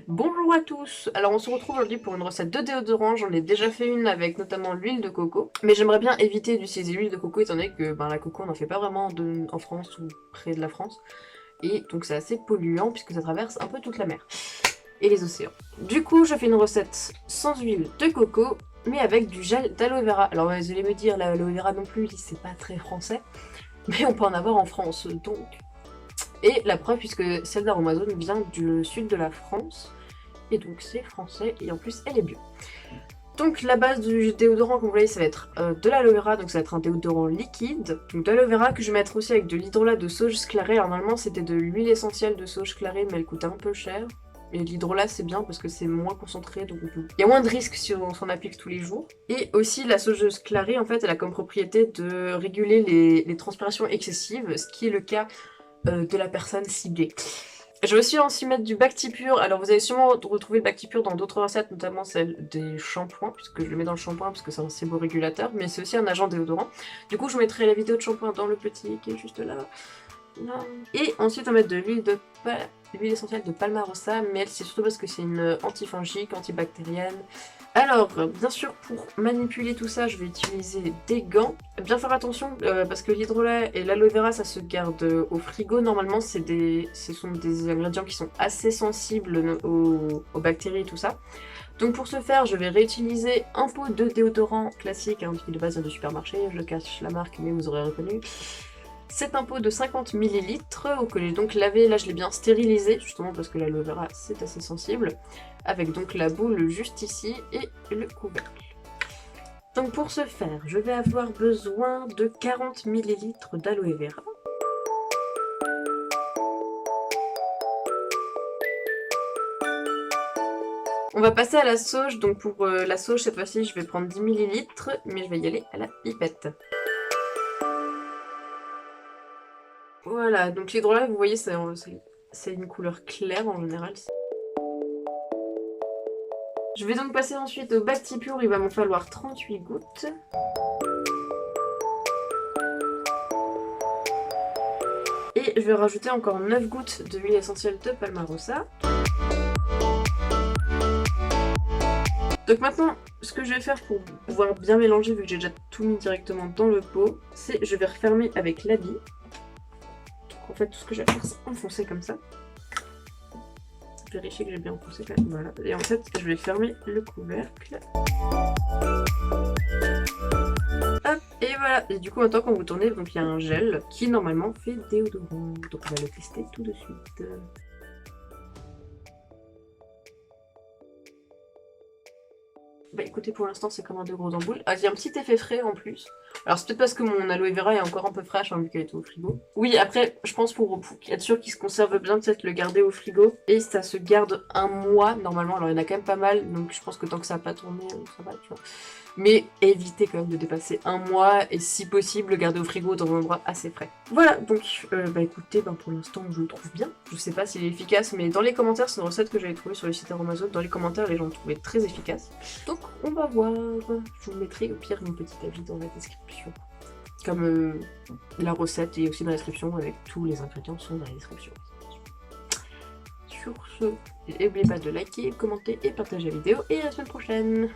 Bonjour à tous. Alors on se retrouve aujourd'hui pour une recette de déodorant. J'en ai déjà fait une avec notamment l'huile de coco. Mais j'aimerais bien éviter d'utiliser l'huile de coco étant donné que la coco on n'en fait pas vraiment en France ou près de la France. Et donc c'est assez polluant puisque ça traverse un peu toute la mer et les océans. Du coup je fais une recette sans huile de coco mais avec du gel d'aloe vera. Alors vous allez me dire l'aloe vera non plus c'est pas très français. Mais on peut en avoir en France donc. Et la preuve puisque celle d'Aromazone vient du sud de la France. Et donc c'est français et en plus elle est bio. Donc la base du déodorant comme vous voyez ça va être de l'aloe vera, donc ça va être un déodorant liquide. Donc de l'aloe vera que je vais mettre aussi avec de l'hydrolat de sauge clarée. Alors normalement c'était de l'huile essentielle de sauge clarée mais elle coûtait un peu cher. Et l'hydrolat c'est bien parce que c'est moins concentré donc il y a moins de risques si on s'en applique tous les jours. Et aussi la saugeuse clarée en fait elle a comme propriété de réguler les transpirations excessives, ce qui est le cas de la personne ciblée. Je vais aussi mettre du Bactipure. Alors vous allez sûrement retrouver le Bactipure dans d'autres recettes, notamment celle des shampoings, puisque je le mets dans le shampoing parce que c'est un séborégulateur, mais c'est aussi un agent déodorant. Du coup je vous mettrai la vidéo de shampoing dans le petit qui est juste là. Et ensuite on va mettre de l'huile essentielle de Palmarosa, mais elle c'est surtout parce que c'est une antifongique, antibactérienne. Alors, bien sûr, pour manipuler tout ça, je vais utiliser des gants. Bien faire attention, parce que l'hydrolat et l'aloe vera, ça se garde au frigo. Normalement, ce sont des ingrédients qui sont assez sensibles aux bactéries et tout ça. Donc pour ce faire, je vais réutiliser un pot de déodorant classique, qui de base vient du supermarché. Je cache la marque, mais vous aurez reconnu. C'est un pot de 50 ml que j'ai donc lavé, là je l'ai bien stérilisé, justement parce que l'aloe vera c'est assez sensible, avec donc la boule juste ici et le couvercle. Donc pour ce faire, je vais avoir besoin de 40 ml d'aloe vera. On va passer à la sauge, donc pour la sauge cette fois-ci je vais prendre 10 ml, mais je vais y aller à la pipette. Voilà, donc l'hydrolat, vous voyez, c'est une couleur claire en général. Je vais donc passer ensuite au Bactipure, il va m'en falloir 38 gouttes. Et je vais rajouter encore 9 gouttes de l'huile essentielle de Palmarosa. Donc maintenant, ce que je vais faire pour pouvoir bien mélanger, vu que j'ai déjà tout mis directement dans le pot, c'est je vais refermer avec l'habit. En fait, tout ce que je vais faire, c'est enfoncer comme ça. Vérifier que j'ai bien enfoncé. Voilà. Et en fait, je vais fermer le couvercle. Hop, et voilà. Et du coup, maintenant, quand vous tournez, donc il y a un gel qui normalement fait déodorant. Donc on va le tester tout de suite. Bah écoutez, pour l'instant c'est comme un de gros en boule. Ah, il y a un petit effet frais en plus. Alors c'est peut-être parce que mon aloe vera est encore un peu fraîche, vu qu'elle était au frigo. Oui, après, je pense pour être sûr qu'il se conserve bien, peut-être le garder au frigo. Et ça se garde un mois normalement. Alors il y en a quand même pas mal, donc je pense que tant que ça n'a pas tourné, ça va, tu vois. Mais évitez quand même de dépasser un mois et si possible le garder au frigo dans un endroit assez frais. Voilà, donc bah écoutez, pour l'instant je le trouve bien. Je sais pas s'il est efficace, mais dans les commentaires, c'est une recette que j'avais trouvée sur le site Aromazone. Dans les commentaires, les gens le trouvaient très efficace. Donc on va voir. Je vous mettrai au pire mon petit avis dans la description. Comme la recette est aussi dans la description, avec tous les ingrédients sont dans la description. Sur ce, n'oubliez pas de liker, commenter et partager la vidéo, et à la semaine prochaine.